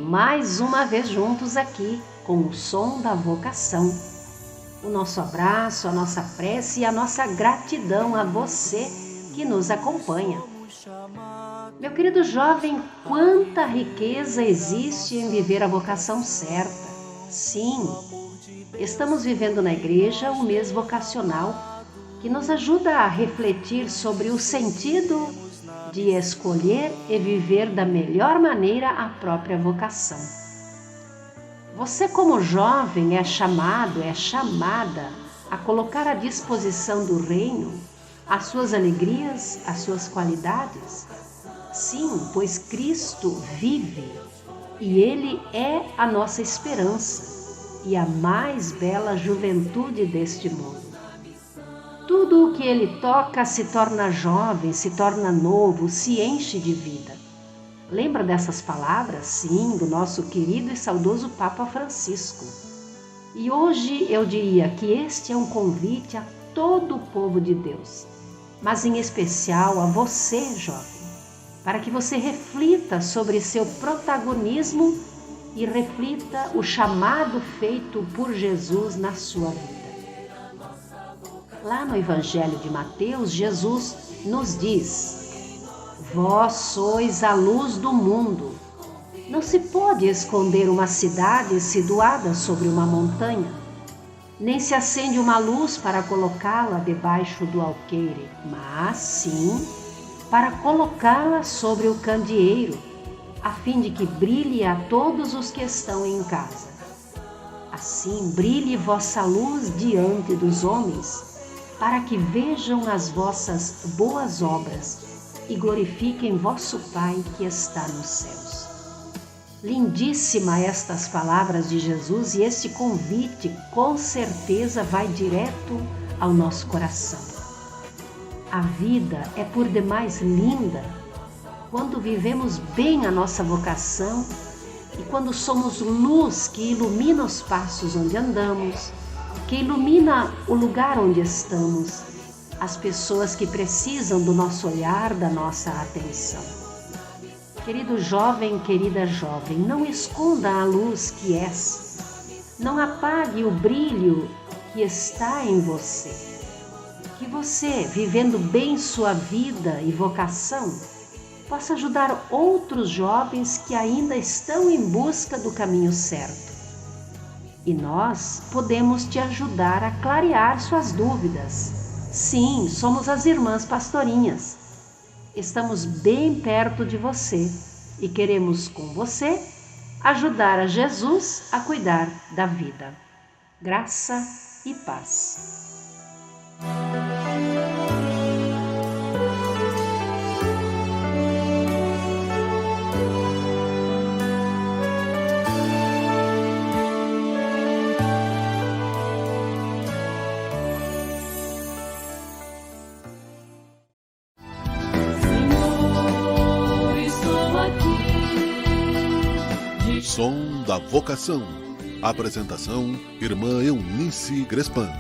mais uma vez juntos aqui com o som da vocação. O nosso abraço, a nossa prece e a nossa gratidão a você que nos acompanha. Meu querido jovem, quanta riqueza existe em viver a vocação certa. Sim, estamos vivendo na igreja o mês vocacional, que nos ajuda a refletir sobre o sentido de escolher e viver da melhor maneira a própria vocação. Você, como jovem, é chamado, é chamada a colocar à disposição do reino as suas alegrias, as suas qualidades. Sim, pois Cristo vive e Ele é a nossa esperança e a mais bela juventude deste mundo. Tudo o que Ele toca se torna jovem, se torna novo, se enche de vida. Lembra dessas palavras? Sim, do nosso querido e saudoso Papa Francisco. E hoje eu diria que este é um convite a todo o povo de Deus, mas em especial a você, jovem, para que você reflita sobre seu protagonismo e reflita o chamado feito por Jesus na sua vida. Lá no Evangelho de Mateus, Jesus nos diz: vós sois a luz do mundo. Não se pode esconder uma cidade situada sobre uma montanha, nem se acende uma luz para colocá-la debaixo do alqueire, mas sim para colocá-la sobre o candeeiro, a fim de que brilhe a todos os que estão em casa. Assim brilhe vossa luz diante dos homens, para que vejam as vossas boas obras e glorifiquem vosso Pai que está nos céus. Lindíssima estas palavras de Jesus, e este convite com certeza vai direto ao nosso coração. A vida é por demais linda quando vivemos bem a nossa vocação e quando somos luz que ilumina os passos onde andamos, que ilumina o lugar onde estamos, as pessoas que precisam do nosso olhar, da nossa atenção. Querido jovem, querida jovem, não esconda a luz que és, não apague o brilho que está em você. Que você, vivendo bem sua vida e vocação, possa ajudar outros jovens que ainda estão em busca do caminho certo. E nós podemos te ajudar a clarear suas dúvidas. Sim, somos as irmãs pastorinhas. Estamos bem perto de você e queremos com você ajudar a Jesus a cuidar da vida. Graça e paz. Som da Vocação. Apresentação: Irmã Eunice Grespan.